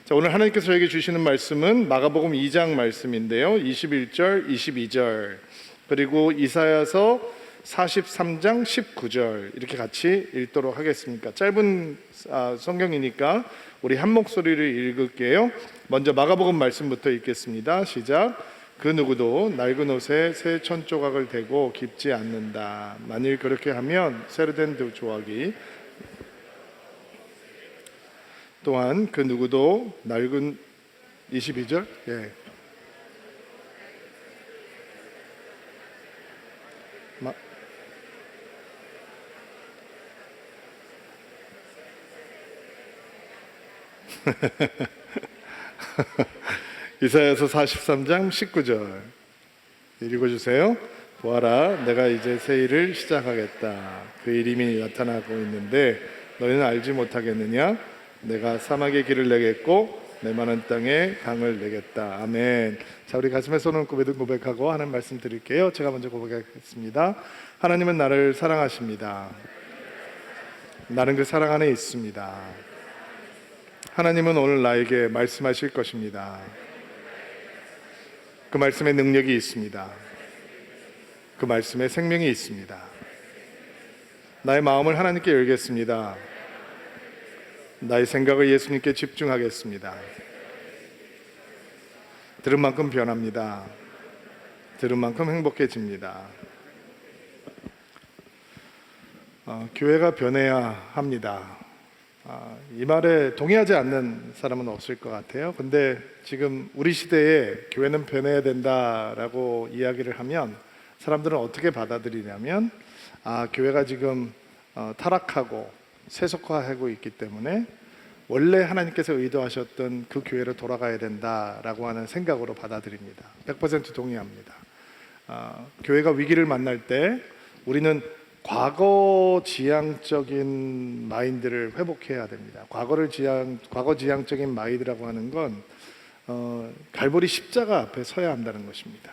자, 오늘 하나님께서 저에게 주시는 말씀은 마가복음 2장 말씀인데요. 21절, 22절 그리고 이사야서 43장 19절 이렇게 같이 읽도록 하겠습니다. 짧은 성경이니까 우리 한 목소리를 읽을게요. 먼저 마가복음 말씀부터 읽겠습니다. 시작. 그 누구도 낡은 옷에 새 천조각을 대고 깁지 않는다. 만일 그렇게 하면 세련된 조각이 또한 그 누구도 낡은 22절 이사야서 43장 19절 읽어주세요. 보아라, 내가 이제 새 일을 시작하겠다. 그 이름이 나타나고 있는데 너희는 알지 못하겠느냐? 내가 사막에 길을 내겠고 내 많은 땅에 강을 내겠다. 아멘. 자, 우리 가슴에 손을 고백하고 하는 말씀 드릴게요. 제가 먼저 고백하겠습니다. 하나님은 나를 사랑하십니다. 나는 그 사랑 안에 있습니다. 하나님은 오늘 나에게 말씀하실 것입니다. 그 말씀에 능력이 있습니다. 그 말씀에 생명이 있습니다. 나의 마음을 하나님께 열겠습니다. 나의 생각을 예수님께 집중하겠습니다. 들은 만큼 변합니다. 들은 만큼 행복해집니다. 교회가 변해야 합니다. 이 말에 동의하지 않는 사람은 없을 것 같아요. 근데 지금 우리 시대에 교회는 변해야 된다라고 이야기를 하면 사람들은 어떻게 받아들이냐면 교회가 지금 타락하고 세속화하고 있기 때문에 원래 하나님께서 의도하셨던 그 교회로 돌아가야 된다라고 하는 생각으로 받아들입니다. 100% 동의합니다. 교회가 위기를 만날 때 우리는 과거 지향적인 마인드를 회복해야 됩니다. 과거 지향적인 마인드라고 하는 건 갈보리 십자가 앞에 서야 한다는 것입니다.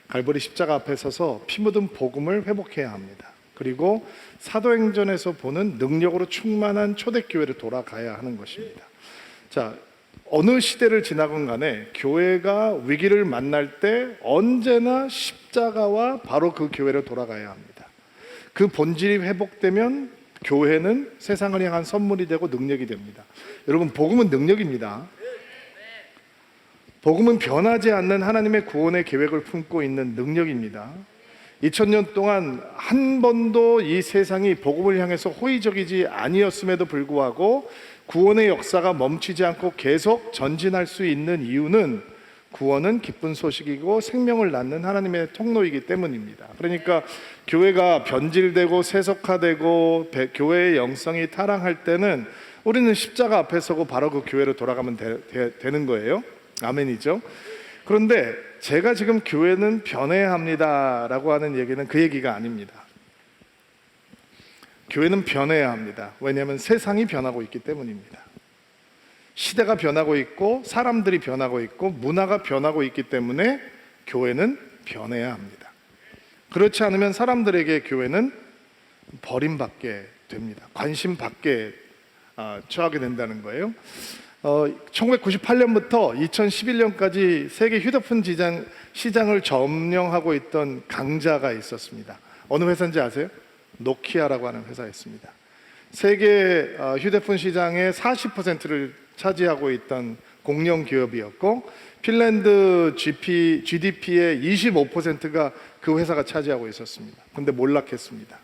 갈보리 십자가 앞에 서서 피 묻은 복음을 회복해야 합니다. 그리고 사도행전에서 보는 능력으로 충만한 초대교회로 돌아가야 하는 것입니다. 자, 어느 시대를 지나건 간에 교회가 위기를 만날 때 언제나 십자가와 바로 그 교회로 돌아가야 합니다. 그 본질이 회복되면 교회는 세상을 향한 선물이 되고 능력이 됩니다. 여러분, 복음은 능력입니다. 복음은 변하지 않는 하나님의 구원의 계획을 품고 있는 능력입니다. 2000년 동안 한 번도 이 세상이 복음을 향해서 호의적이지 아니었음에도 불구하고 구원의 역사가 멈추지 않고 계속 전진할 수 있는 이유는 구원은 기쁜 소식이고 생명을 낳는 하나님의 통로이기 때문입니다. 그러니까 교회가 변질되고 세속화되고 교회의 영성이 타락할 때는 우리는 십자가 앞에 서고 바로 그 교회로 돌아가면 되는 거예요. 아멘이죠. 그런데 제가 지금 교회는 변해야 합니다 라고 하는 얘기는 그 얘기가 아닙니다. 교회는 변해야 합니다. 왜냐하면 세상이 변하고 있기 때문입니다. 시대가 변하고 있고 사람들이 변하고 있고 문화가 변하고 있기 때문에 교회는 변해야 합니다. 그렇지 않으면 사람들에게 교회는 버림받게 됩니다. 관심 받게 처하게 된다는 거예요. 1998년부터 2011년까지 세계 휴대폰 시장을 점령하고 있던 강자가 있었습니다. 어느 회사인지 아세요? 노키아라고 하는 회사였습니다. 세계 휴대폰 시장의 40%를 차지하고 있던 공룡 기업이었고 핀란드 GDP의 25%가 그 회사가 차지하고 있었습니다. 그런데 몰락했습니다.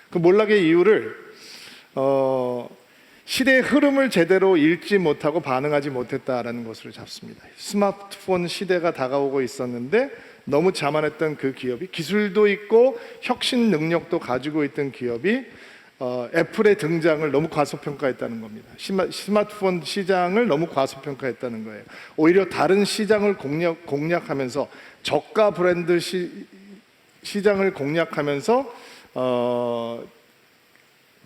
그 몰락의 이유를 시대의 흐름을 제대로 읽지 못하고 반응하지 못했다라는 것으로 잡습니다. 스마트폰 시대가 다가오고 있었는데 너무 자만했던 그 기업이, 기술도 있고 혁신 능력도 가지고 있던 기업이 애플의 등장을 너무 과소평가했다는 겁니다. 스마트폰 시장을 너무 과소평가했다는 거예요. 오히려 다른 시장을 공략하면서 저가 브랜드 시장을 공략하면서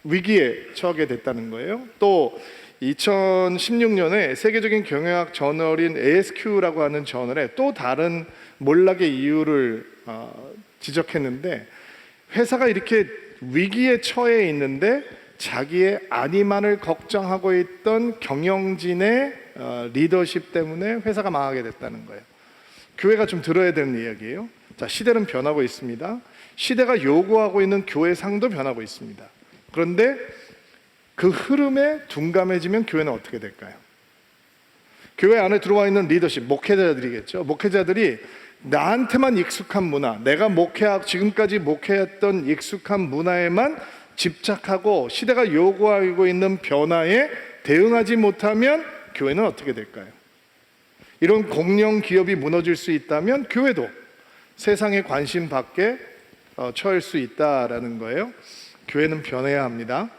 위기에 처하게 됐다는 거예요. 또 2016년에 세계적인 경영학 저널인 ASQ라고 하는 저널에 또 다른 몰락의 이유를 지적했는데, 회사가 이렇게 위기에 처해 있는데 자기의 안위만을 걱정하고 있던 경영진의 리더십 때문에 회사가 망하게 됐다는 거예요. 교회가 좀 들어야 되는 이야기예요. 자, 시대는 변하고 있습니다. 시대가 요구하고 있는 교회 상도 변하고 있습니다. 그런데 그 흐름에 둔감해지면 교회는 어떻게 될까요? 교회 안에 들어와 있는 리더십, 목회자들이겠죠. 목회자들이 나한테만 익숙한 문화, 내가 지금까지 목회했던 익숙한 문화에만 집착하고 시대가 요구하고 있는 변화에 대응하지 못하면 교회는 어떻게 될까요? 이런 공영 기업이 무너질 수 있다면 교회도 세상의 관심 밖에 처할 수 있다라는 거예요. 교회는 변해야 합니다.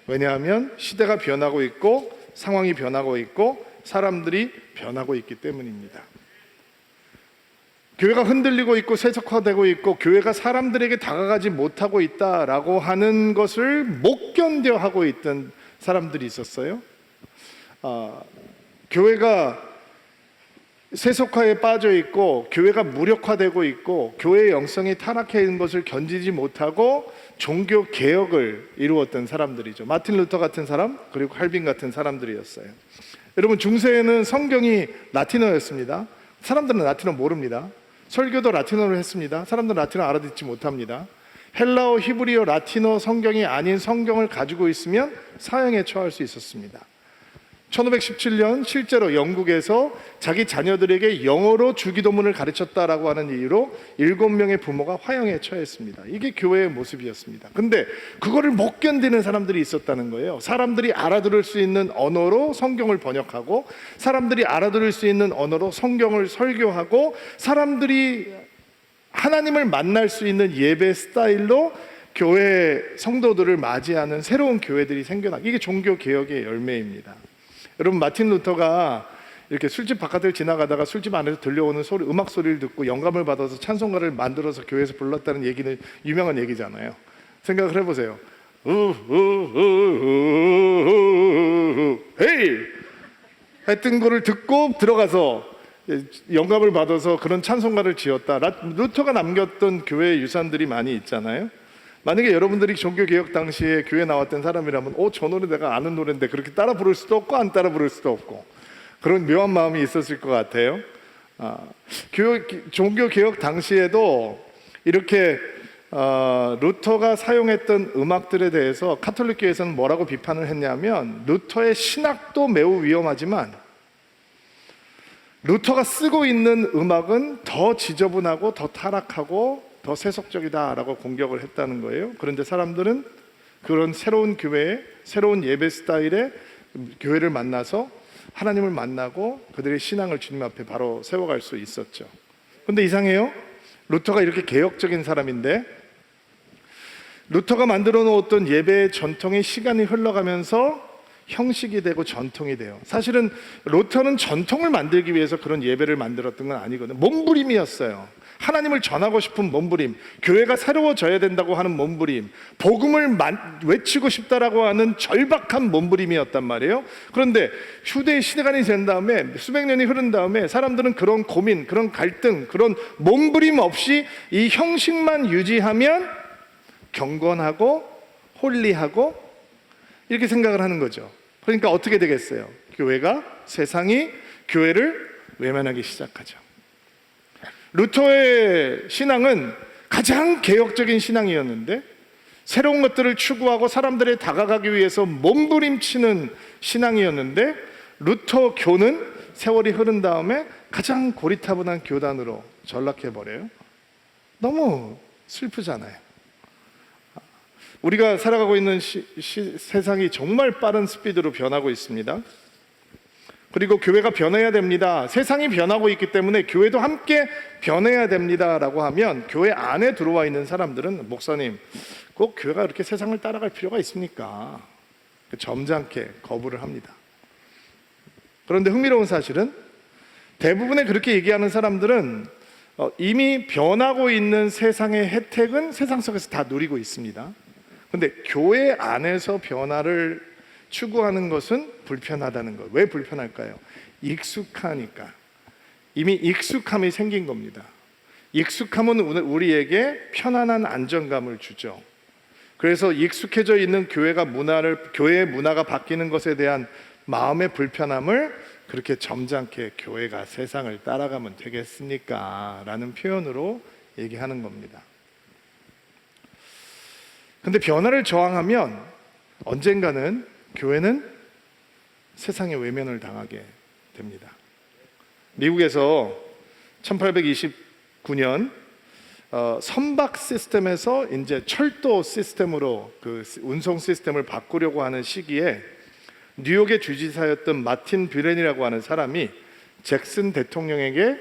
왜냐하면 시대가 변하고 있고 상황이 변하고 있고 사람들이 변하고 있기 때문입니다. 교회가 흔들리고 있고 세속화되고 있고 교회가 사람들에게 다가가지 못하고 있다라고 하는 것을 못 견뎌 하고 있던 사람들이 있었어요. 교회가 세속화에 빠져 있고 교회가 무력화되고 있고 교회의 영성이 타락해 있는 것을 견디지 못하고 종교 개혁을 이루었던 사람들이죠. 마틴 루터 같은 사람, 그리고 칼빈 같은 사람들이었어요. 여러분, 중세에는 성경이 라틴어였습니다. 사람들은 라틴어 모릅니다. 설교도 라틴어로 했습니다. 사람들은 라틴어 알아듣지 못합니다. 헬라어, 히브리어, 라틴어 성경이 아닌 성경을 가지고 있으면 사형에 처할 수 있었습니다. 1517년 실제로 영국에서 자기 자녀들에게 영어로 주기도문을 가르쳤다라고 하는 이유로 7명의 부모가 화형에 처했습니다. 이게 교회의 모습이었습니다. 근데 그거를 못 견디는 사람들이 있었다는 거예요. 사람들이 알아들을 수 있는 언어로 성경을 번역하고 사람들이 알아들을 수 있는 언어로 성경을 설교하고 사람들이 하나님을 만날 수 있는 예배 스타일로 교회 성도들을 맞이하는 새로운 교회들이 생겨나고, 이게 종교개혁의 열매입니다. 여러분, 마틴 루터가 이렇게 술집 바깥을 지나가다가 술집 안에서 들려오는 소리, 음악 소리를 듣고 영감을 받아서 찬송가를 만들어서 교회에서 불렀다는 얘기는 유명한 얘기잖아요. 생각을 해보세요. 헤이! 했던 거를 듣고 들어가서 영감을 받아서 그런 찬송가를 지었다. 루터가 남겼던 교회의 유산들이 많이 있잖아요. 만약에 여러분들이 종교개혁 당시에 교회에 나왔던 사람이라면 저 노래 내가 아는 노래인데 그렇게 따라 부를 수도 없고 안 따라 부를 수도 없고 그런 묘한 마음이 있었을 것 같아요. 종교개혁 당시에도 이렇게 루터가 사용했던 음악들에 대해서 카톨릭교회에서는 뭐라고 비판을 했냐면, 루터의 신학도 매우 위험하지만 루터가 쓰고 있는 음악은 더 지저분하고 더 타락하고 더 세속적이다라고 공격을 했다는 거예요. 그런데 사람들은 그런 새로운 교회에, 새로운 예배 스타일의 교회를 만나서 하나님을 만나고 그들의 신앙을 주님 앞에 바로 세워갈 수 있었죠. 그런데 이상해요. 루터가 이렇게 개혁적인 사람인데 루터가 만들어 놓았던 예배의 전통이 시간이 흘러가면서 형식이 되고 전통이 돼요. 사실은 루터는 전통을 만들기 위해서 그런 예배를 만들었던 건 아니거든요. 몸부림이었어요. 하나님을 전하고 싶은 몸부림, 교회가 새로워져야 된다고 하는 몸부림, 복음을 외치고 싶다라고 하는 절박한 몸부림이었단 말이에요. 그런데 휴대의 시간이 된 다음에, 수백 년이 흐른 다음에 사람들은 그런 고민, 그런 갈등, 그런 몸부림 없이 이 형식만 유지하면 경건하고 홀리하고 이렇게 생각을 하는 거죠. 그러니까 어떻게 되겠어요? 세상이 교회를 외면하기 시작하죠. 루터의 신앙은 가장 개혁적인 신앙이었는데 새로운 것들을 추구하고 사람들에 다가가기 위해서 몸부림치는 신앙이었는데, 루터교는 세월이 흐른 다음에 가장 고리타분한 교단으로 전락해버려요. 너무 슬프잖아요. 우리가 살아가고 있는 세상이 정말 빠른 스피드로 변하고 있습니다. 그리고 교회가 변해야 됩니다. 세상이 변하고 있기 때문에 교회도 함께 변해야 됩니다라고 하면, 교회 안에 들어와 있는 사람들은 목사님, 꼭 교회가 그렇게 세상을 따라갈 필요가 있습니까? 점잖게 거부를 합니다. 그런데 흥미로운 사실은 대부분의 그렇게 얘기하는 사람들은 이미 변하고 있는 세상의 혜택은 세상 속에서 다 누리고 있습니다. 그런데 교회 안에서 변화를 추구하는 것은 불편하다는 거예요. 왜 불편할까요? 익숙하니까. 이미 익숙함이 생긴 겁니다. 익숙함은 우리에게 편안한 안정감을 주죠. 그래서 익숙해져 있는 교회의 문화가 바뀌는 것에 대한 마음의 불편함을 그렇게 점잖게 교회가 세상을 따라가면 되겠습니까? 라는 표현으로 얘기하는 겁니다. 근데 변화를 저항하면 언젠가는 교회는 세상의 외면을 당하게 됩니다. 미국에서 1829년 선박 시스템에서 이제 철도 시스템으로 그 운송 시스템을 바꾸려고 하는 시기에 뉴욕의 주지사였던 마틴 뷰렌이라고 하는 사람이 잭슨 대통령에게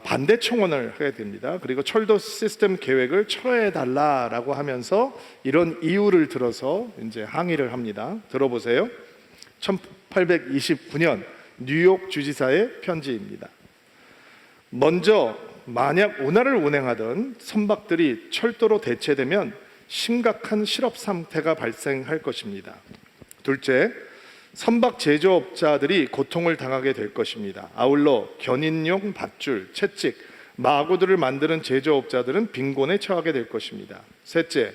반대 청원을 하게 됩니다. 그리고 철도 시스템 계획을 철회해 달라라고 하면서 이런 이유를 들어서 이제 항의를 합니다. 들어보세요. 1829년 뉴욕 주지사의 편지입니다. 먼저 만약 운하를 운행하던 선박들이 철도로 대체되면 심각한 실업 상태가 발생할 것입니다. 둘째, 선박 제조업자들이 고통을 당하게 될 것입니다. 아울러 견인용 밧줄, 채찍, 마구들을 만드는 제조업자들은 빈곤에 처하게 될 것입니다. 셋째,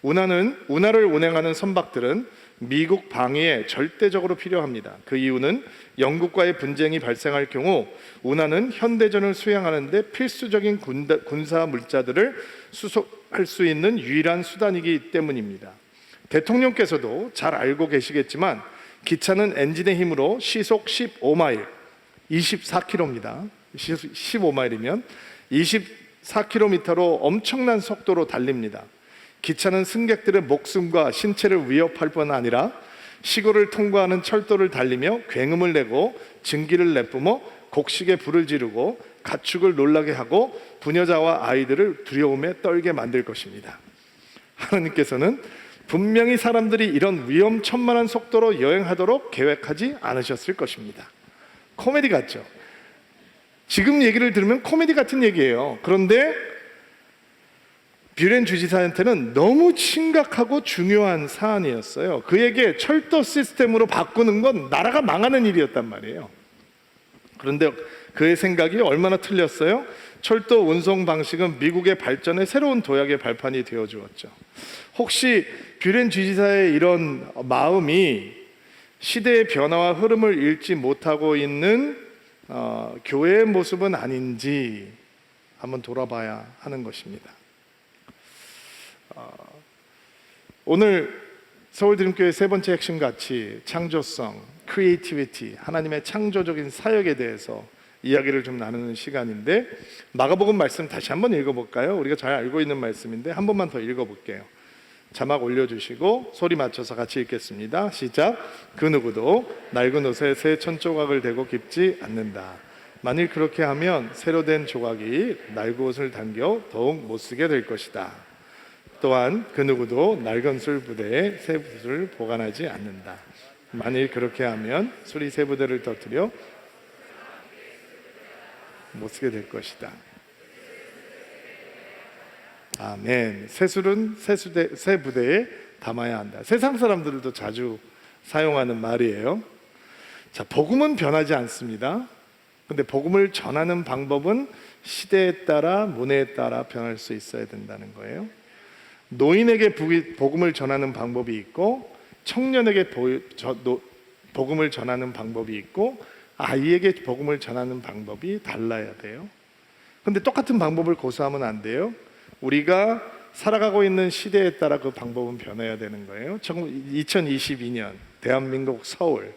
운하를 운행하는 선박들은 미국 방위에 절대적으로 필요합니다. 그 이유는 영국과의 분쟁이 발생할 경우 운하는 현대전을 수행하는 데 필수적인 군사 물자들을 수송할 수 있는 유일한 수단이기 때문입니다. 대통령께서도 잘 알고 계시겠지만 기차는 엔진의 힘으로 시속 15마일, 24km입니다. 15마일이면 24km로 엄청난 속도로 달립니다. 기차는 승객들의 목숨과 신체를 위협할 뿐 아니라 시골을 통과하는 철도를 달리며 굉음을 내고 증기를 내뿜어 곡식에 불을 지르고 가축을 놀라게 하고 부녀자와 아이들을 두려움에 떨게 만들 것입니다. 하나님께서는 분명히 사람들이 이런 위험천만한 속도로 여행하도록 계획하지 않으셨을 것입니다. 코미디 같죠? 지금 얘기를 들으면 코미디 같은 얘기예요. 그런데 뷰렌 주지사한테는 너무 심각하고 중요한 사안이었어요. 그에게 철도 시스템으로 바꾸는 건 나라가 망하는 일이었단 말이에요. 그런데 그의 생각이 얼마나 틀렸어요? 철도 운송 방식은 미국의 발전의 새로운 도약의 발판이 되어 주었죠. 혹시 뷰렌 주지사의 이런 마음이 시대의 변화와 흐름을 읽지 못하고 있는 교회의 모습은 아닌지 한번 돌아봐야 하는 것입니다. 오늘 서울드림교회 세 번째 핵심 가치, 창조성, 크리에이티비티, 하나님의 창조적인 사역에 대해서 이야기를 좀 나누는 시간인데, 마가복음 말씀 다시 한번 읽어볼까요? 우리가 잘 알고 있는 말씀인데 한 번만 더 읽어볼게요. 자막 올려주시고 소리 맞춰서 같이 읽겠습니다. 시작. 그 누구도 낡은 옷에 새 천조각을 대고 깁지 않는다. 만일 그렇게 하면 새로 된 조각이 낡은 옷을 당겨 더욱 못쓰게 될 것이다. 또한 그 누구도 낡은 술 부대에 새 붓을 보관하지 않는다. 만일 그렇게 하면 술이 새 부대를 터뜨려 못쓰게 될 것이다. 아멘. 새 술은 새 부대에 담아야 한다. 세상 사람들도 자주 사용하는 말이에요. 자, 복음은 변하지 않습니다. 근데 복음을 전하는 방법은 시대에 따라 문화에 따라 변할 수 있어야 된다는 거예요. 노인에게 복음을 전하는 방법이 있고, 청년에게 복음을 전하는 방법이 있고, 아이에게 복음을 전하는 방법이 달라야 돼요. 근데 똑같은 방법을 고수하면 안 돼요. 우리가 살아가고 있는 시대에 따라 그 방법은 변해야 되는 거예요. 2022년 대한민국 서울,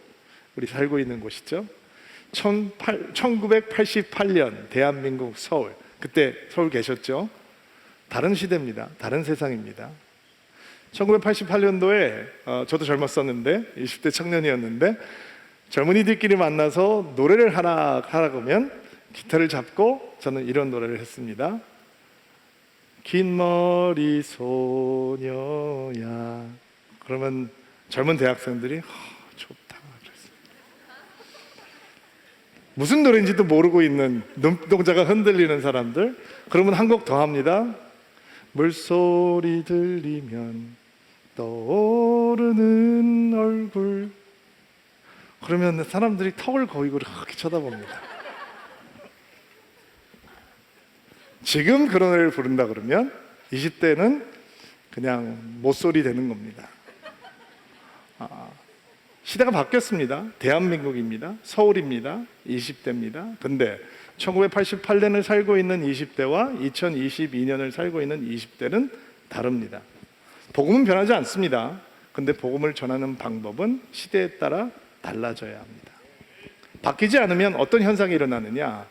우리 살고 있는 곳이죠. 1988년 대한민국 서울, 그때 서울 계셨죠? 다른 시대입니다. 다른 세상입니다. 1988년도에 저도 젊었었는데 20대 청년이었는데 젊은이들끼리 만나서 노래를 하라고 하면 기타를 잡고 저는 이런 노래를 했습니다. 긴 머리 소녀야. 그러면 젊은 대학생들이 좋다 그랬어요. 무슨 노래인지도 모르고 있는 눈동자가 흔들리는 사람들. 그러면 한 곡 더 합니다. 물소리 들리면 떠오르는 얼굴. 그러면 사람들이 턱을 거이고 그렇게 쳐다봅니다. 지금 그런 노래를 부른다 그러면 20대는 그냥 못소리 되는 겁니다. 시대가 바뀌었습니다. 대한민국입니다. 서울입니다. 20대입니다. 근데 1988년을 살고 있는 20대와 2022년을 살고 있는 20대는 다릅니다. 복음은 변하지 않습니다. 근데 복음을 전하는 방법은 시대에 따라 달라져야 합니다. 바뀌지 않으면 어떤 현상이 일어나느냐?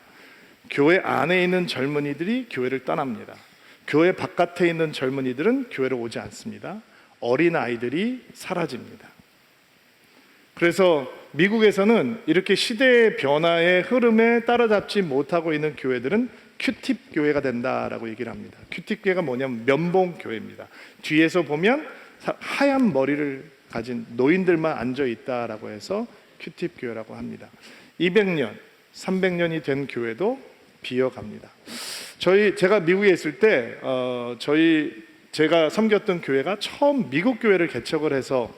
교회 안에 있는 젊은이들이 교회를 떠납니다. 교회 바깥에 있는 젊은이들은 교회로 오지 않습니다. 어린 아이들이 사라집니다. 그래서 미국에서는 이렇게 시대의 변화의 흐름에 따라잡지 못하고 있는 교회들은 큐팁 교회가 된다라고 얘기를 합니다. 큐팁 교회가 뭐냐면 면봉 교회입니다. 뒤에서 보면 하얀 머리를 가진 노인들만 앉아 있다라고 해서 큐팁 교회라고 합니다. 200년, 300년이 된 교회도 비어갑니다. 제가 미국에 있을 때 제가 섬겼던 교회가 처음 미국 교회를 개척을 해서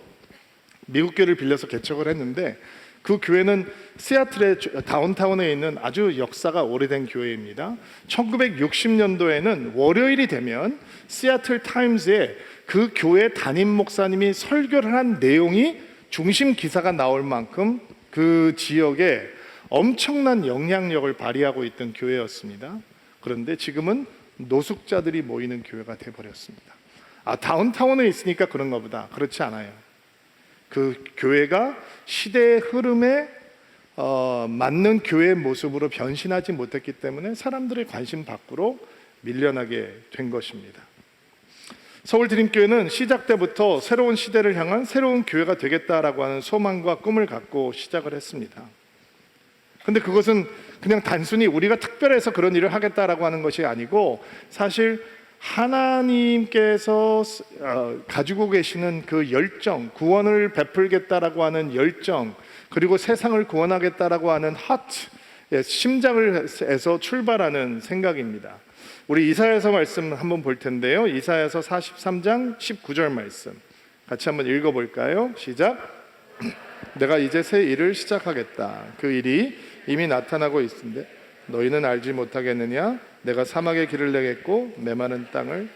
미국 교회를 빌려서 개척을 했는데, 그 교회는 시애틀의 다운타운에 있는 아주 역사가 오래된 교회입니다. 1960년도에는 월요일이 되면 시애틀 타임즈에 그 교회 담임 목사님이 설교를 한 내용이 중심 기사가 나올 만큼 그 지역에 엄청난 영향력을 발휘하고 있던 교회였습니다. 그런데 지금은 노숙자들이 모이는 교회가 되어버렸습니다. 다운타운에 있으니까 그런가 보다. 그렇지 않아요. 그 교회가 시대의 흐름에 맞는 교회의 모습으로 변신하지 못했기 때문에 사람들의 관심 밖으로 밀려나게 된 것입니다. 서울 드림교회는 시작 때부터 새로운 시대를 향한 새로운 교회가 되겠다라고 하는 소망과 꿈을 갖고 시작을 했습니다. 근데 그것은 그냥 단순히 우리가 특별해서 그런 일을 하겠다라고 하는 것이 아니고, 사실 하나님께서 가지고 계시는 그 열정, 구원을 베풀겠다라고 하는 열정, 그리고 세상을 구원하겠다라고 하는 하트, 심장에서 출발하는 생각입니다. 우리 이사야서 말씀 한번 볼 텐데요. 이사야서 43장 19절 말씀 같이 한번 읽어볼까요? 시작. 내가 이제 새 일을 시작하겠다. 그 일이 이미 나타나고 있는데 너희는 알지 못하겠느냐? 내가 사막에 길을 내겠고 메마른 땅을,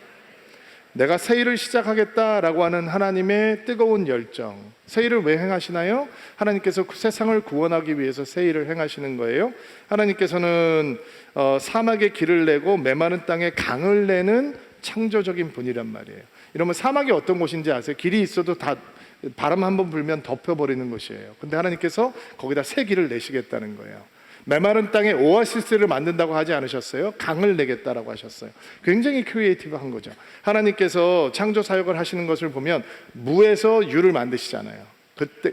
내가 새 일을 시작하겠다라고 하는 하나님의 뜨거운 열정. 새 일을 왜 행하시나요? 하나님께서 세상을 구원하기 위해서 새 일을 행하시는 거예요. 하나님께서는 사막에 길을 내고 메마른 땅에 강을 내는 창조적인 분이란 말이에요. 이러면 사막이 어떤 곳인지 아세요? 길이 있어도 다 바람 한번 불면 덮여버리는 것이에요. 근데 하나님께서 거기다 새 길을 내시겠다는 거예요. 메마른 땅에 오아시스를 만든다고 하지 않으셨어요? 강을 내겠다라고 하셨어요. 굉장히 크리에이티브한 거죠. 하나님께서 창조 사역을 하시는 것을 보면 무에서 유를 만드시잖아요.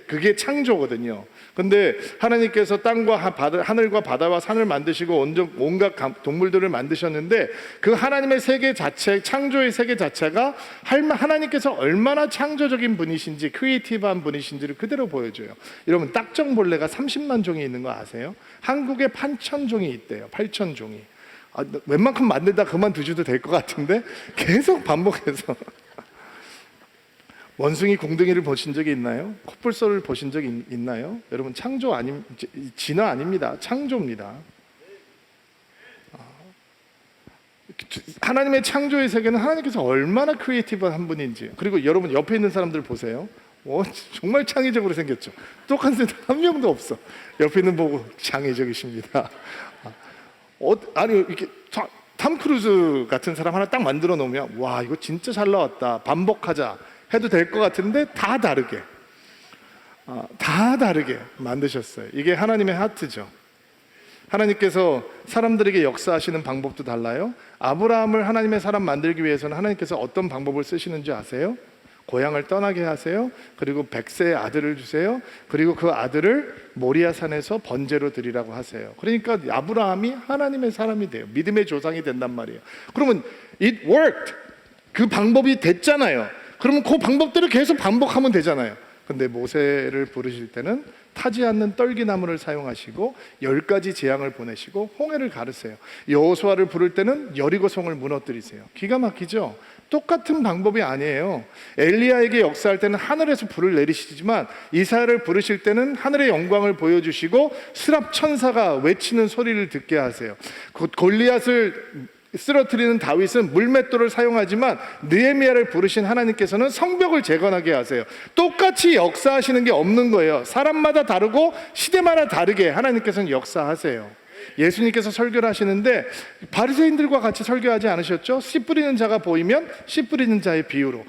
그게 창조거든요. 근데 하나님께서 땅과 하늘과 바다와 산을 만드시고 온갖 동물들을 만드셨는데, 그 하나님의 세계 자체, 창조의 세계 자체가 하나님께서 얼마나 창조적인 분이신지, 크리에이티브한 분이신지를 그대로 보여줘요. 여러분, 딱정벌레가 30만 종이 있는 거 아세요? 한국에 8,000종이 있대요. 8,000종이. 웬만큼 만들다 그만두셔도 될 것 같은데 계속 반복해서 원숭이 공둥이를 보신 적이 있나요? 코뿔소를 보신 적이 있나요? 여러분, 진화 아닙니다. 창조입니다. 하나님의 창조의 세계는 하나님께서 얼마나 크리에이티브한 분인지. 그리고 여러분 옆에 있는 사람들 보세요. 정말 창의적으로 생겼죠. 똑같은 사람 한 명도 없어. 옆에 있는 보고 창의적이십니다. 아니 이렇게 탐 크루즈 같은 사람 하나 딱 만들어 놓으면 와, 이거 진짜 잘 나왔다, 반복하자 해도 될 것 같은데 다 다르게 만드셨어요. 이게 하나님의 하트죠. 하나님께서 사람들에게 역사하시는 방법도 달라요. 아브라함을 하나님의 사람 만들기 위해서는 하나님께서 어떤 방법을 쓰시는지 아세요? 고향을 떠나게 하세요. 그리고 100세의 아들을 주세요. 그리고 그 아들을 모리아산에서 번제로 드리라고 하세요. 그러니까 아브라함이 하나님의 사람이 돼요. 믿음의 조상이 된단 말이에요. 그러면 it worked. 그 방법이 됐잖아요. 그러면 그 방법대로 계속 반복하면 되잖아요. 근데 모세를 부르실 때는 타지 않는 떨기나무를 사용하시고 10가지 재앙을 보내시고 홍해를 가르세요. 여호수아를 부를 때는 여리고성을 무너뜨리세요. 기가 막히죠? 똑같은 방법이 아니에요. 엘리야에게 역사할 때는 하늘에서 불을 내리시지만 이사야를 부르실 때는 하늘의 영광을 보여주시고 스랍 천사가 외치는 소리를 듣게 하세요. 골리앗을 쓰러뜨리는 다윗은 물맷돌을 사용하지만 느헤미야를 부르신 하나님께서는 성벽을 재건하게 하세요. 똑같이 역사하시는 게 없는 거예요. 사람마다 다르고 시대마다 다르게 하나님께서는 역사하세요. 예수님께서 설교를 하시는데 바리새인들과 같이 설교하지 않으셨죠? 씨 뿌리는 자가 보이면 씨 뿌리는 자의 비유로,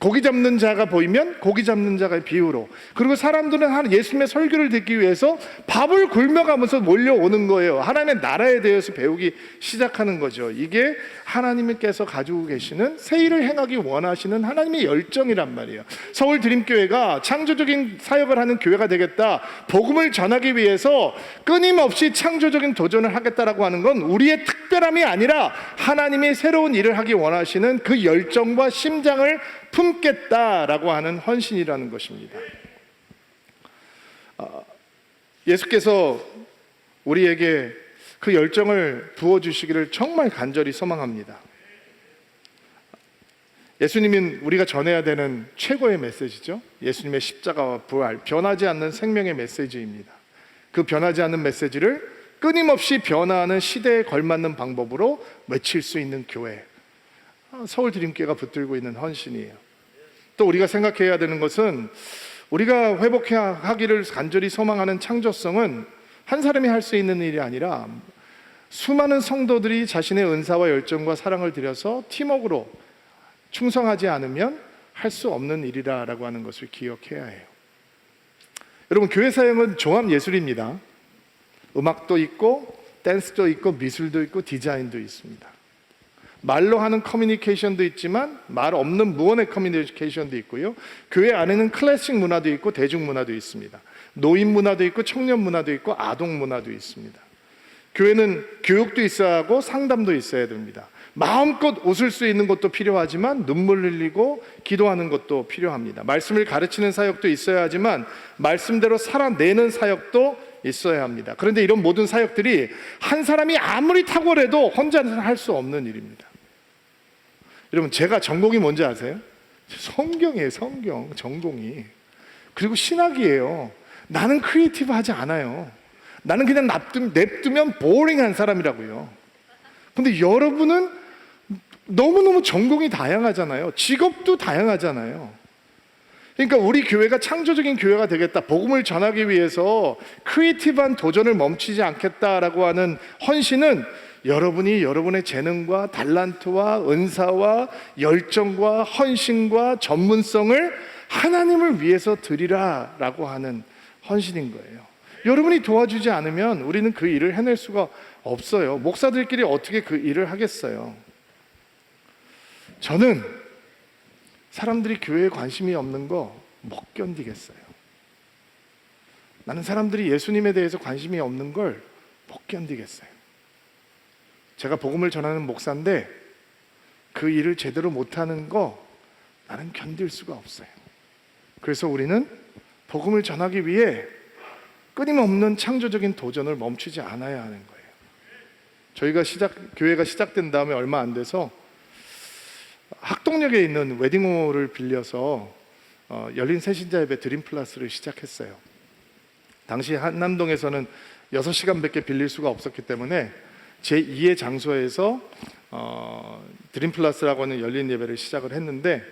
고기 잡는 자가 보이면 고기 잡는 자의 비유로. 그리고 사람들은 예수님의 설교를 듣기 위해서 밥을 굶어가면서 몰려오는 거예요. 하나님의 나라에 대해서 배우기 시작하는 거죠. 이게 하나님께서 가지고 계시는 새 일을 행하기 원하시는 하나님의 열정이란 말이에요. 서울 드림교회가 창조적인 사역을 하는 교회가 되겠다, 복음을 전하기 위해서 끊임없이 창조적인 도전을 하겠다라고 하는 건 우리의 특별함이 아니라 하나님이 새로운 일을 하기 원하시는 그 열정과 심장을 품겠다라고 하는 헌신이라는 것입니다. 예수께서 우리에게 그 열정을 부어주시기를 정말 간절히 소망합니다. 예수님은 우리가 전해야 되는 최고의 메시지죠. 예수님의 십자가와 부활, 변하지 않는 생명의 메시지입니다. 그 변하지 않는 메시지를 끊임없이 변화하는 시대에 걸맞는 방법으로 외칠 수 있는 교회, 서울 드림교회가 붙들고 있는 헌신이에요. 또 우리가 생각해야 되는 것은 우리가 회복하기를 간절히 소망하는 창조성은 한 사람이 할 수 있는 일이 아니라 수많은 성도들이 자신의 은사와 열정과 사랑을 들여서 팀워크로 충성하지 않으면 할 수 없는 일이라고 하는 것을 기억해야 해요. 여러분, 교회 사역은 종합 예술입니다. 음악도 있고 댄스도 있고 미술도 있고 디자인도 있습니다. 말로 하는 커뮤니케이션도 있지만 말 없는 무언의 커뮤니케이션도 있고요. 교회 안에는 클래식 문화도 있고 대중 문화도 있습니다. 노인 문화도 있고 청년 문화도 있고 아동 문화도 있습니다. 교회는 교육도 있어야 하고 상담도 있어야 됩니다. 마음껏 웃을 수 있는 것도 필요하지만 눈물 흘리고 기도하는 것도 필요합니다. 말씀을 가르치는 사역도 있어야 하지만 말씀대로 살아내는 사역도 있어야 합니다. 그런데 이런 모든 사역들이 한 사람이 아무리 탁월해도 혼자는 할 수 없는 일입니다. 여러분, 제가 전공이 뭔지 아세요? 성경이에요. 성경 전공이. 그리고 신학이에요. 나는 크리에이티브 하지 않아요. 나는 그냥 냅두면 보링한 사람이라고요. 근데 여러분은 너무너무 전공이 다양하잖아요. 직업도 다양하잖아요. 그러니까 우리 교회가 창조적인 교회가 되겠다, 복음을 전하기 위해서 크리에이티브한 도전을 멈추지 않겠다라고 하는 헌신은 여러분이 여러분의 재능과 달란트와 은사와 열정과 헌신과 전문성을 하나님을 위해서 드리라라고 하는 헌신인 거예요. 여러분이 도와주지 않으면 우리는 그 일을 해낼 수가 없어요. 목사들끼리 어떻게 그 일을 하겠어요? 저는 사람들이 교회에 관심이 없는 거 못 견디겠어요. 나는 사람들이 예수님에 대해서 관심이 없는 걸 못 견디겠어요. 제가 복음을 전하는 목사인데 그 일을 제대로 못하는 거 나는 견딜 수가 없어요. 그래서 우리는 복음을 전하기 위해 끊임없는 창조적인 도전을 멈추지 않아야 하는 거예요. 교회가 시작된 다음에 얼마 안 돼서 학동역에 있는 웨딩홀을 빌려서 열린 새신자 예배 드림플러스를 시작했어요. 당시 한남동에서는 6시간밖에 빌릴 수가 없었기 때문에 제2의 장소에서 드림플러스라고 하는 열린 예배를 시작을 했는데,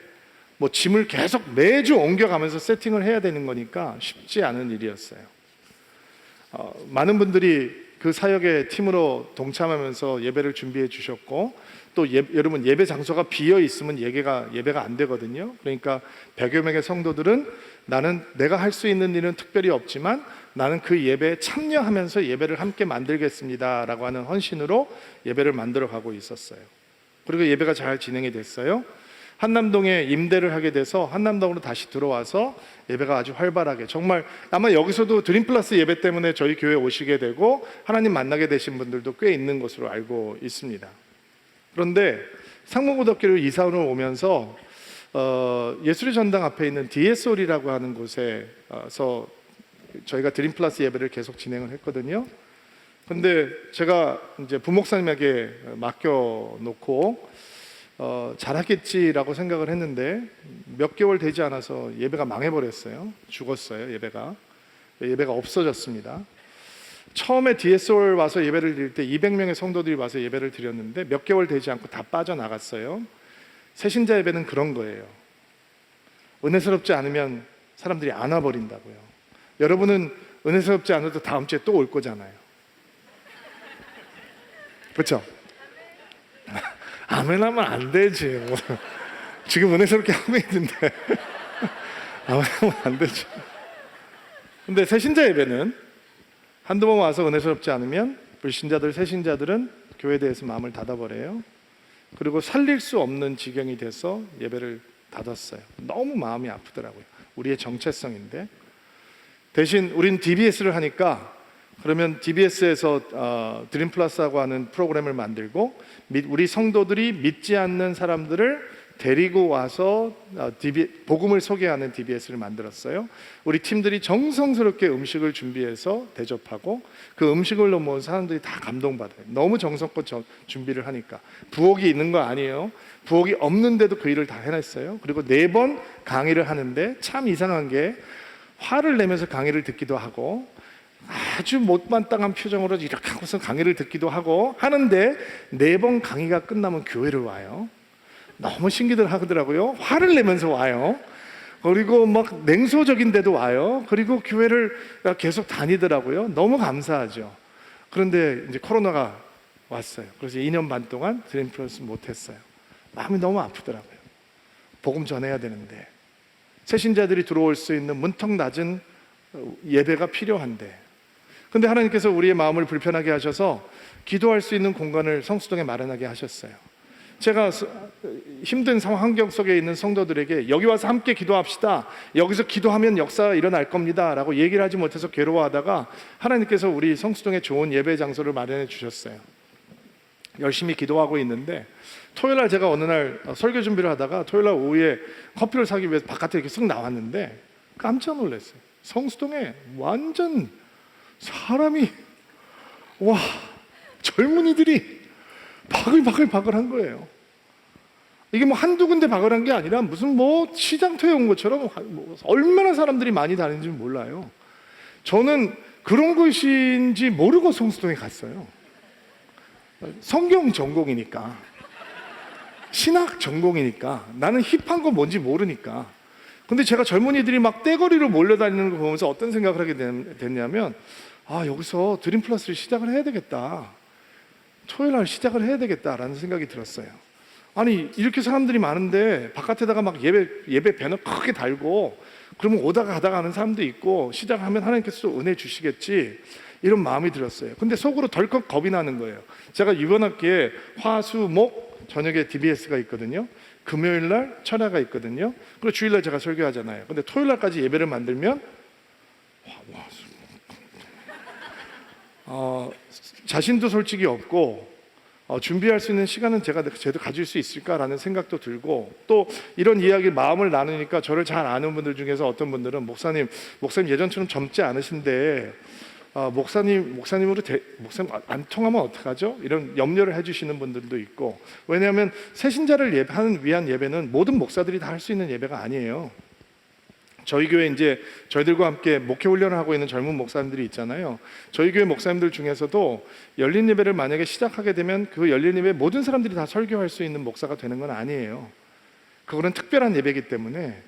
뭐 짐을 계속 매주 옮겨가면서 세팅을 해야 되는 거니까 쉽지 않은 일이었어요. 많은 분들이 그 사역의 팀으로 동참하면서 예배를 준비해 주셨고, 또 여러분, 예배 장소가 비어 있으면 예배가 안 되거든요. 그러니까 100여 명의 성도들은 나는 내가 할 수 있는 일은 특별히 없지만 나는 그 예배에 참여하면서 예배를 함께 만들겠습니다 라고 하는 헌신으로 예배를 만들어 가고 있었어요. 그리고 예배가 잘 진행이 됐어요. 한남동에 임대를 하게 돼서 한남동으로 다시 들어와서 예배가 아주 활발하게, 정말 아마 여기서도 드림플러스 예배 때문에 저희 교회에 오시게 되고 하나님 만나게 되신 분들도 꽤 있는 것으로 알고 있습니다. 그런데 상무고등학교를 이사를 오면서 예술의 전당 앞에 있는 DS홀이라고 하는 곳에서 저희가 드림플러스 예배를 계속 진행을 했거든요. 근데 제가 이제 부목사님에게 맡겨놓고 잘하겠지라고 생각을 했는데 몇 개월 되지 않아서 예배가 망해버렸어요. 죽었어요. 예배가 없어졌습니다. 처음에 DSO를 와서 예배를 드릴 때 200명의 성도들이 와서 예배를 드렸는데 몇 개월 되지 않고 다 빠져나갔어요. 새신자 예배는 그런 거예요. 은혜스럽지 않으면 사람들이 안 와버린다고요. 여러분은 은혜스럽지 않아도 다음 주에 또 올 거잖아요. 그렇죠? 아멘 하면 안 되지. 지금 은혜스럽게 하고 있는데 아멘 하면 안 되죠. 근데 새신자 예배는 한두 번 와서 은혜스럽지 않으면 불신자들, 새신자들은 교회에 대해서 마음을 닫아버려요. 그리고 살릴 수 없는 지경이 돼서 예배를 닫았어요. 너무 마음이 아프더라고요. 우리의 정체성인데. 대신 우린 DBS를 하니까, 그러면 DBS에서 드림 플러스하고 하는 프로그램을 만들고 우리 성도들이 믿지 않는 사람들을 데리고 와서 복음을 소개하는 DBS를 만들었어요. 우리 팀들이 정성스럽게 음식을 준비해서 대접하고 그 음식을 넘어온 사람들이 다 감동받아요. 너무 정성껏 준비를 하니까. 부엌이 있는 거 아니에요. 부엌이 없는데도 그 일을 다 해냈어요. 그리고 4번 강의를 하는데 참 이상한 게 화를 내면서 강의를 듣기도 하고 아주 못마땅한 표정으로 이렇게 하고서 강의를 듣기도 하고 하는데 4번 강의가 끝나면 교회를 와요. 너무 신기들 하더라고요. 화를 내면서 와요. 그리고 막 냉소적인데도 와요. 그리고 교회를 계속 다니더라고요. 너무 감사하죠. 그런데 이제 코로나가 왔어요. 그래서 2년 반 동안 드림 플러스 못했어요. 마음이 너무 아프더라고요. 복음 전해야 되는데 새신자들이 들어올 수 있는 문턱 낮은 예배가 필요한데, 근데 하나님께서 우리의 마음을 불편하게 하셔서 기도할 수 있는 공간을 성수동에 마련하게 하셨어요. 제가 힘든 상황 환경 속에 있는 성도들에게 여기 와서 함께 기도합시다, 여기서 기도하면 역사가 일어날 겁니다 라고 얘기를 하지 못해서 괴로워하다가 하나님께서 우리 성수동에 좋은 예배 장소를 마련해 주셨어요. 열심히 기도하고 있는데 토요일날 제가 어느 날 설교 준비를 하다가 토요일날 오후에 커피를 사기 위해서 바깥에 이렇게 쓱 나왔는데 깜짝 놀랐어요. 성수동에 완전 사람이, 와, 젊은이들이 바글바글한 거예요. 이게 뭐 한두 군데 바글한 게 아니라 무슨 뭐 시장터에 온 것처럼 얼마나 사람들이 많이 다니는지 몰라요. 저는 그런 곳인지 모르고 성수동에 갔어요. 성경 전공이니까, 신학 전공이니까, 나는 힙한 거 뭔지 모르니까. 근데 제가 젊은이들이 막 떼거리로 몰려다니는 걸 보면서 어떤 생각을 하게 됐냐면, 아, 여기서 드림 플러스를 시작을 해야 되겠다, 토요일 날 시작을 해야 되겠다라는 생각이 들었어요. 아니, 이렇게 사람들이 많은데 바깥에다가 막 예배 배너 크게 달고 그러면 오다가 가다가 하는 사람도 있고 시작하면 하나님께서 또 은혜 주시겠지, 이런 마음이 들었어요. 근데 속으로 덜컥 겁이 나는 거예요. 제가 이번 학기에 화, 수, 목 저녁에 DBS가 있거든요. 금요일 날 철야가 있거든요. 그리고 주일 날 제가 설교하잖아요. 근데 토요일 날까지 예배를 만들면 자신도 솔직히 없고 준비할 수 있는 시간은 제가 가질 수 있을까라는 생각도 들고, 또 이런 이야기 마음을 나누니까 저를 잘 아는 분들 중에서 어떤 분들은 목사님 예전처럼 젊지 않으신데 목사님으로 목사님 안 통하면 어떡하죠? 이런 염려를 해주시는 분들도 있고, 왜냐하면 새신자를 위한 예배는 모든 목사들이 다 할 수 있는 예배가 아니에요. 저희 교회 이제 저희들과 함께 목회 훈련을 하고 있는 젊은 목사님들이 있잖아요. 저희 교회 목사님들 중에서도 열린 예배를 만약에 시작하게 되면 그 열린 예배 모든 사람들이 다 설교할 수 있는 목사가 되는 건 아니에요. 그거는 특별한 예배이기 때문에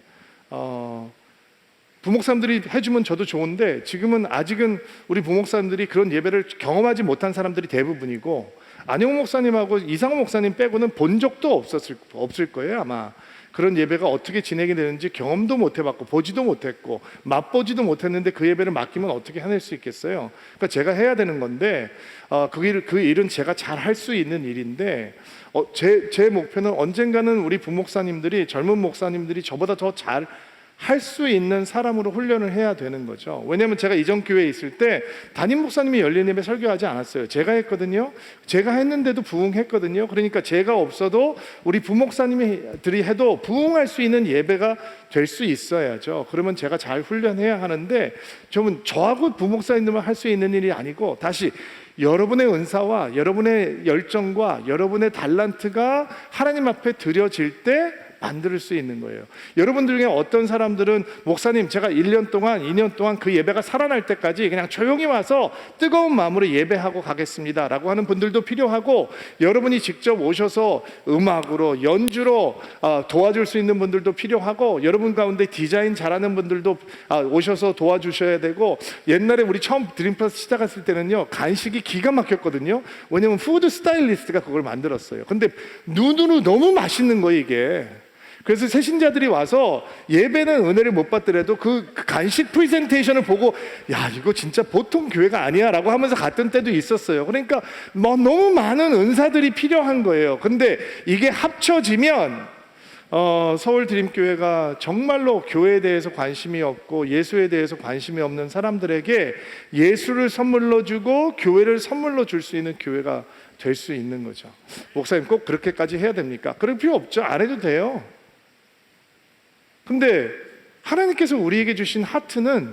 부목사님들이 해주면 저도 좋은데, 지금은 아직은 우리 부목사님들이 그런 예배를 경험하지 못한 사람들이 대부분이고, 안영호 목사님하고 이상호 목사님 빼고는 본 적도 없을 거예요. 아마 그런 예배가 어떻게 진행이 되는지 경험도 못 해봤고 보지도 못했고 맛보지도 못했는데 그 예배를 맡기면 어떻게 해낼 수 있겠어요? 그러니까 제가 해야 되는 건데 그 일은 제가 잘 할 수 있는 일인데, 제 목표는 언젠가는 우리 부목사님들이, 젊은 목사님들이 저보다 더 잘 할 수 있는 사람으로 훈련을 해야 되는 거죠. 왜냐하면 제가 이전 교회에 있을 때 담임 목사님이 열린 예배 설교하지 않았어요. 제가 했거든요. 제가 했는데도 부흥했거든요. 그러니까 제가 없어도 우리 부목사님들이 해도 부흥할 수 있는 예배가 될 수 있어야죠. 그러면 제가 잘 훈련해야 하는데, 저하고 부목사님들만 할 수 있는 일이 아니고, 다시 여러분의 은사와 여러분의 열정과 여러분의 달란트가 하나님 앞에 드려질 때 만들 수 있는 거예요. 여러분들 중에 어떤 사람들은 목사님 제가 1년 동안 2년 동안 그 예배가 살아날 때까지 그냥 조용히 와서 뜨거운 마음으로 예배하고 가겠습니다 라고 하는 분들도 필요하고, 여러분이 직접 오셔서 음악으로 연주로 도와줄 수 있는 분들도 필요하고, 여러분 가운데 디자인 잘하는 분들도 오셔서 도와주셔야 되고, 옛날에 우리 처음 드림플러스 시작했을 때는요 간식이 기가 막혔거든요. 왜냐면 푸드 스타일리스트가 그걸 만들었어요. 근데 눈으로 너무 맛있는 거예요 이게. 그래서 새신자들이 와서 예배는 은혜를 못 받더라도 그 간식 프레젠테이션을 보고 야 이거 진짜 보통 교회가 아니야 라고 하면서 갔던 때도 있었어요. 그러니까 뭐 너무 많은 은사들이 필요한 거예요. 근데 이게 합쳐지면 서울 드림교회가 정말로 교회에 대해서 관심이 없고 예수에 대해서 관심이 없는 사람들에게 예수를 선물로 주고 교회를 선물로 줄 수 있는 교회가 될 수 있는 거죠. 목사님 꼭 그렇게까지 해야 됩니까? 그럴 필요 없죠. 안 해도 돼요. 근데 하나님께서 우리에게 주신 하트는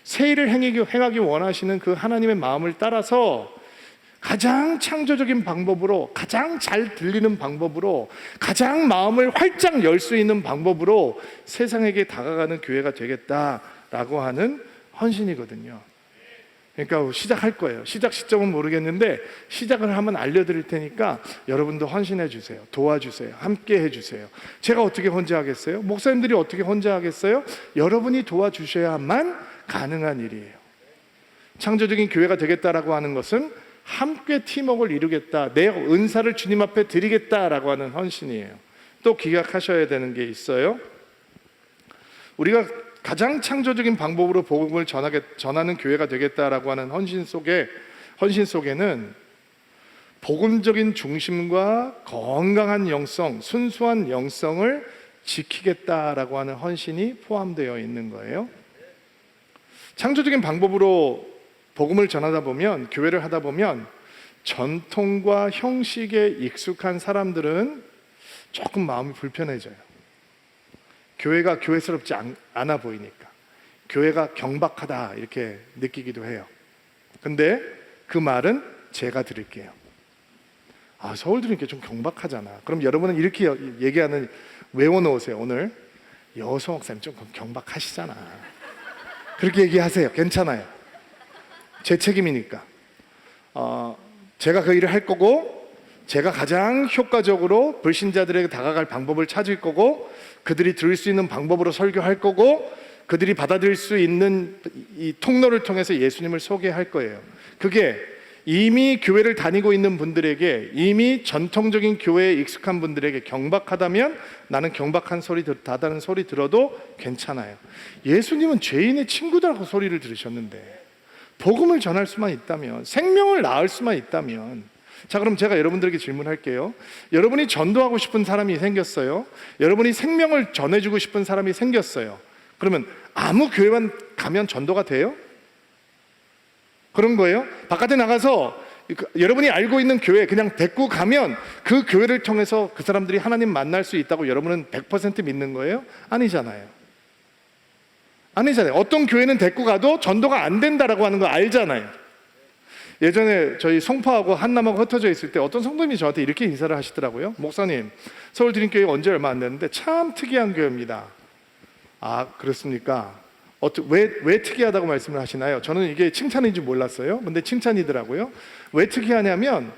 새 일을 행하기 원하시는 그 하나님의 마음을 따라서 가장 창조적인 방법으로, 가장 잘 들리는 방법으로, 가장 마음을 활짝 열 수 있는 방법으로 세상에게 다가가는 교회가 되겠다라고 하는 헌신이거든요. 그러니까 시작할 거예요. 시작 시점은 모르겠는데 시작을 하면 알려드릴 테니까 여러분도 헌신해 주세요. 도와주세요. 함께 해주세요. 제가 어떻게 혼자 하겠어요? 목사님들이 어떻게 혼자 하겠어요? 여러분이 도와주셔야만 가능한 일이에요. 창조적인 교회가 되겠다라고 하는 것은 함께 팀워크를 이루겠다, 내 은사를 주님 앞에 드리겠다라고 하는 헌신이에요. 또 기억하셔야 되는 게 있어요. 우리가 가장 창조적인 방법으로 복음을 전하는 교회가 되겠다라고 하는 헌신 속에는 복음적인 중심과 건강한 영성, 순수한 영성을 지키겠다라고 하는 헌신이 포함되어 있는 거예요. 창조적인 방법으로 복음을 전하다 보면, 교회를 하다 보면 전통과 형식에 익숙한 사람들은 조금 마음이 불편해져요. 교회가 교회스럽지 않아 보이니까, 교회가 경박하다 이렇게 느끼기도 해요. 근데 그 말은 제가 드릴게요. 서울 들으니까 좀 경박하잖아. 그럼 여러분은 이렇게 얘기하는, 외워놓으세요. 오늘 여호수 목사님 좀 경박하시잖아. 그렇게 얘기하세요. 괜찮아요. 제 책임이니까. 제가 그 일을 할 거고, 제가 가장 효과적으로 불신자들에게 다가갈 방법을 찾을 거고, 그들이 들을 수 있는 방법으로 설교할 거고, 그들이 받아들일 수 있는 이 통로를 통해서 예수님을 소개할 거예요. 그게 이미 교회를 다니고 있는 분들에게, 이미 전통적인 교회에 익숙한 분들에게 경박하다면 나는 경박한 소리, 다다른 소리 들어도 괜찮아요. 예수님은 죄인의 친구들하고 소리를 들으셨는데, 복음을 전할 수만 있다면, 생명을 낳을 수만 있다면. 자, 그럼 제가 여러분들에게 질문할게요. 여러분이 전도하고 싶은 사람이 생겼어요. 여러분이 생명을 전해주고 싶은 사람이 생겼어요. 그러면 아무 교회만 가면 전도가 돼요? 그런 거예요? 바깥에 나가서 여러분이 알고 있는 교회 그냥 데리고 가면 그 교회를 통해서 그 사람들이 하나님 만날 수 있다고 여러분은 100% 믿는 거예요? 아니잖아요. 어떤 교회는 데리고 가도 전도가 안 된다라고 하는 거 알잖아요. 예전에 저희 송파하고 한남하고 흩어져 있을 때 어떤 성도님이 저한테 이렇게 인사를 하시더라고요. 목사님, 서울 드림교회 언제 얼마 안 됐는데 참 특이한 교회입니다. 그렇습니까? 왜 특이하다고 말씀을 하시나요? 저는 이게 칭찬인지 몰랐어요. 근데 칭찬이더라고요. 왜 특이하냐면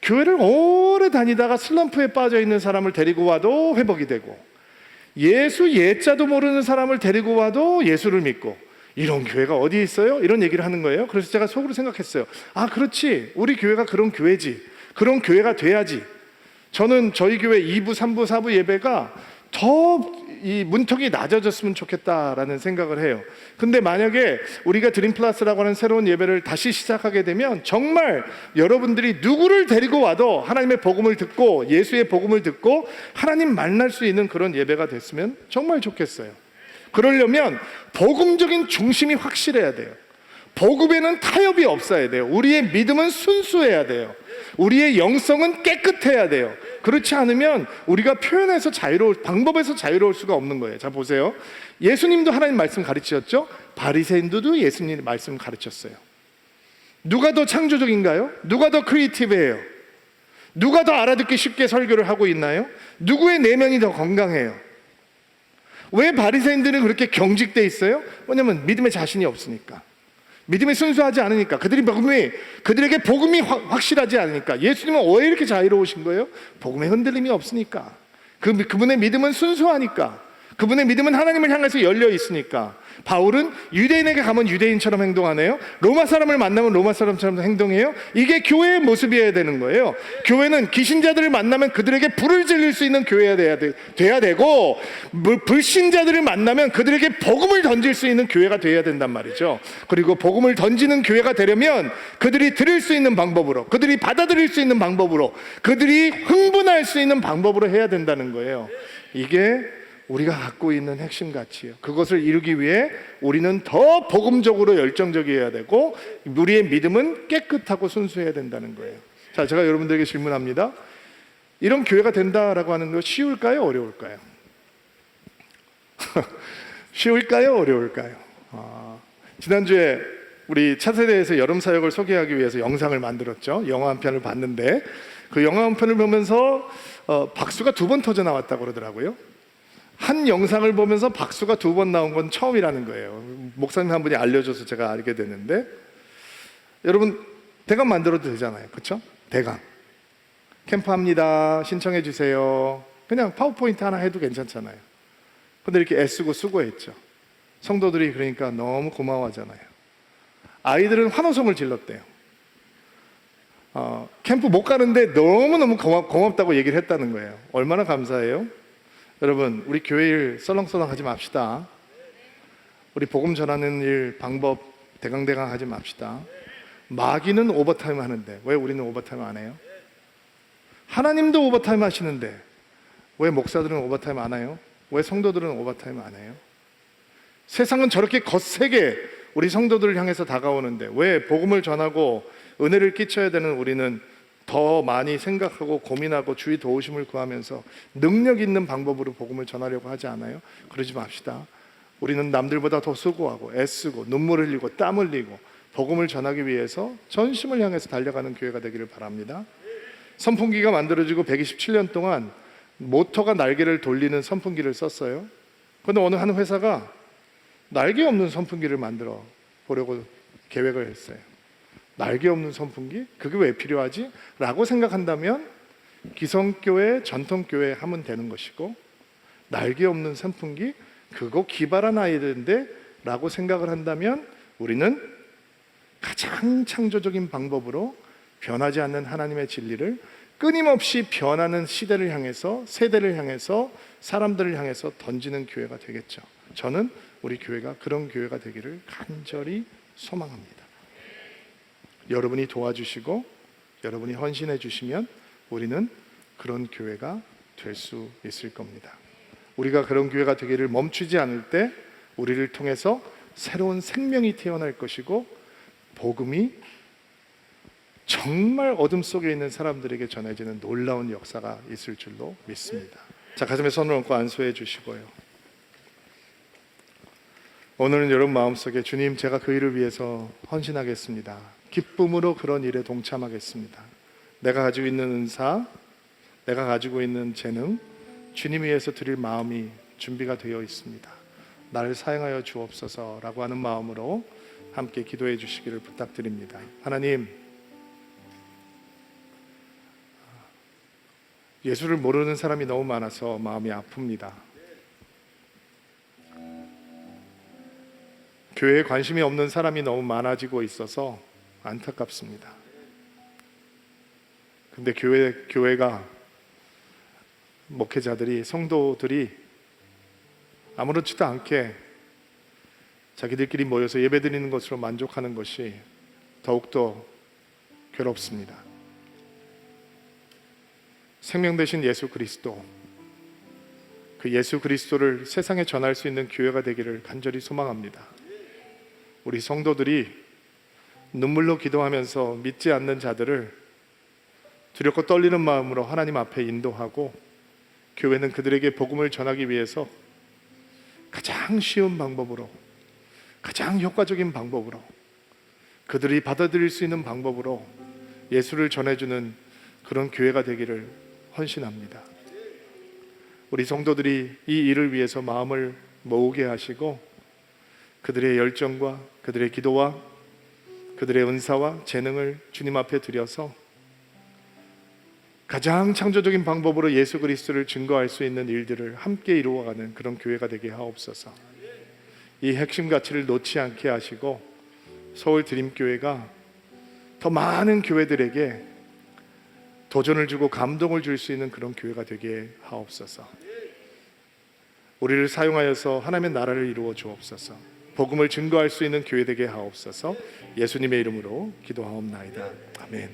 교회를 오래 다니다가 슬럼프에 빠져 있는 사람을 데리고 와도 회복이 되고, 예수 예자도 모르는 사람을 데리고 와도 예수를 믿고, 이런 교회가 어디 있어요? 이런 얘기를 하는 거예요. 그래서 제가 속으로 생각했어요. 그렇지, 우리 교회가 그런 교회지. 그런 교회가 돼야지. 저는 저희 교회 2부, 3부, 4부 예배가 더 이 문턱이 낮아졌으면 좋겠다라는 생각을 해요. 근데 만약에 우리가 드림플러스라고 하는 새로운 예배를 다시 시작하게 되면 정말 여러분들이 누구를 데리고 와도 하나님의 복음을 듣고, 예수의 복음을 듣고 하나님 만날 수 있는 그런 예배가 됐으면 정말 좋겠어요. 그러려면 복음적인 중심이 확실해야 돼요. 복음에는 타협이 없어야 돼요. 우리의 믿음은 순수해야 돼요. 우리의 영성은 깨끗해야 돼요. 그렇지 않으면 우리가 표현해서 방법에서 자유로울 수가 없는 거예요. 자, 보세요. 예수님도 하나님 말씀 가르치셨죠? 바리새인들도 예수님 말씀 가르쳤어요. 누가 더 창조적인가요? 누가 더 크리에이티브해요? 누가 더 알아듣기 쉽게 설교를 하고 있나요? 누구의 내면이 더 건강해요? 왜 바리새인들은 그렇게 경직돼 있어요? 왜냐면 믿음에 자신이 없으니까, 믿음이 순수하지 않으니까, 그들에게 복음이 확실하지 않으니까. 예수님은 왜 이렇게 자유로우신 거예요? 복음에 흔들림이 없으니까. 그분의 믿음은 순수하니까. 그분의 믿음은 하나님을 향해서 열려 있으니까. 바울은 유대인에게 가면 유대인처럼 행동하네요. 로마 사람을 만나면 로마 사람처럼 행동해요. 이게 교회의 모습이어야 되는 거예요. 교회는 귀신자들을 만나면 그들에게 불을 질릴 수 있는 교회가 돼야 되고, 불신자들을 만나면 그들에게 복음을 던질 수 있는 교회가 돼야 된단 말이죠. 그리고 복음을 던지는 교회가 되려면 그들이 들을 수 있는 방법으로, 그들이 받아들일 수 있는 방법으로, 그들이 흥분할 수 있는 방법으로 해야 된다는 거예요. 이게 우리가 갖고 있는 핵심 가치예요. 그것을 이루기 위해 우리는 더 복음적으로 열정적이어야 되고, 우리의 믿음은 깨끗하고 순수해야 된다는 거예요. 자, 제가 여러분들에게 질문합니다. 이런 교회가 된다라고 하는 거 쉬울까요? 어려울까요? 쉬울까요? 어려울까요? 지난주에 우리 차세대에서 여름 사역을 소개하기 위해서 영상을 만들었죠. 영화 한 편을 봤는데, 그 영화 한 편을 보면서 박수가 2번 터져 나왔다고 그러더라고요. 한 영상을 보면서 박수가 2번 나온 건 처음이라는 거예요. 목사님 한 분이 알려줘서 제가 알게 됐는데, 여러분 대강 만들어도 되잖아요, 그렇죠? 대강 캠프합니다, 신청해 주세요, 그냥 파워포인트 하나 해도 괜찮잖아요. 근데 이렇게 애쓰고 수고했죠. 성도들이 그러니까 너무 고마워하잖아요. 아이들은 환호성을 질렀대요. 캠프 못 가는데 너무너무 고맙다고 얘기를 했다는 거예요. 얼마나 감사해요. 여러분, 우리 교회 일 썰렁썰렁 하지 맙시다. 우리 복음 전하는 일 방법 대강대강 하지 맙시다. 마귀는 오버타임 하는데 왜 우리는 오버타임 안 해요? 하나님도 오버타임 하시는데 왜 목사들은 오버타임 안 해요? 왜 성도들은 오버타임 안 해요? 세상은 저렇게 거세게 우리 성도들을 향해서 다가오는데 왜 복음을 전하고 은혜를 끼쳐야 되는 우리는 더 많이 생각하고 고민하고 주의 도우심을 구하면서 능력 있는 방법으로 복음을 전하려고 하지 않아요? 그러지 맙시다. 우리는 남들보다 더 수고하고 애쓰고 눈물 흘리고 땀 흘리고 복음을 전하기 위해서 전심을 향해서 달려가는 교회가 되기를 바랍니다. 선풍기가 만들어지고 127년 동안 모터가 날개를 돌리는 선풍기를 썼어요. 그런데 어느 한 회사가 날개 없는 선풍기를 만들어 보려고 계획을 했어요. 날개 없는 선풍기? 그게 왜 필요하지? 라고 생각한다면 기성교회, 전통교회 하면 되는 것이고, 날개 없는 선풍기? 그거 기발한 아이디어인데? 라고 생각을 한다면 우리는 가장 창조적인 방법으로 변하지 않는 하나님의 진리를 끊임없이 변하는 시대를 향해서, 세대를 향해서, 사람들을 향해서 던지는 교회가 되겠죠. 저는 우리 교회가 그런 교회가 되기를 간절히 소망합니다. 여러분이 도와주시고 여러분이 헌신해 주시면 우리는 그런 교회가 될 수 있을 겁니다. 우리가 그런 교회가 되기를 멈추지 않을 때 우리를 통해서 새로운 생명이 태어날 것이고, 복음이 정말 어둠 속에 있는 사람들에게 전해지는 놀라운 역사가 있을 줄로 믿습니다. 자, 가슴에 손을 얹고 안수해 주시고요. 오늘은 여러분 마음속에 주님, 제가 그 일을 위해서 헌신하겠습니다. 기쁨으로 그런 일에 동참하겠습니다. 내가 가지고 있는 은사, 내가 가지고 있는 재능, 주님 위해서 드릴 마음이 준비가 되어 있습니다. 나를 사용하여 주옵소서라고 하는 마음으로 함께 기도해 주시기를 부탁드립니다. 하나님, 예수를 모르는 사람이 너무 많아서 마음이 아픕니다. 교회에 관심이 없는 사람이 너무 많아지고 있어서 안타깝습니다. 근데 교회가, 목회자들이, 성도들이 아무렇지도 않게 자기들끼리 모여서 예배드리는 것으로 만족하는 것이 더욱더 괴롭습니다. 생명 되신 예수 그리스도, 그 예수 그리스도를 세상에 전할 수 있는 교회가 되기를 간절히 소망합니다. 우리 성도들이 눈물로 기도하면서 믿지 않는 자들을 두렵고 떨리는 마음으로 하나님 앞에 인도하고, 교회는 그들에게 복음을 전하기 위해서 가장 쉬운 방법으로, 가장 효과적인 방법으로, 그들이 받아들일 수 있는 방법으로 예수를 전해주는 그런 교회가 되기를 헌신합니다. 우리 성도들이 이 일을 위해서 마음을 모으게 하시고 그들의 열정과 그들의 기도와 그들의 은사와 재능을 주님 앞에 드려서 가장 창조적인 방법으로 예수 그리스도를 증거할 수 있는 일들을 함께 이루어가는 그런 교회가 되게 하옵소서. 이 핵심 가치를 놓지 않게 하시고 서울 드림교회가 더 많은 교회들에게 도전을 주고 감동을 줄 수 있는 그런 교회가 되게 하옵소서. 우리를 사용하여서 하나님의 나라를 이루어 주옵소서. 복음을 증거할 수 있는 교회 되게 하옵소서. 예수님의 이름으로 기도하옵나이다. 아멘.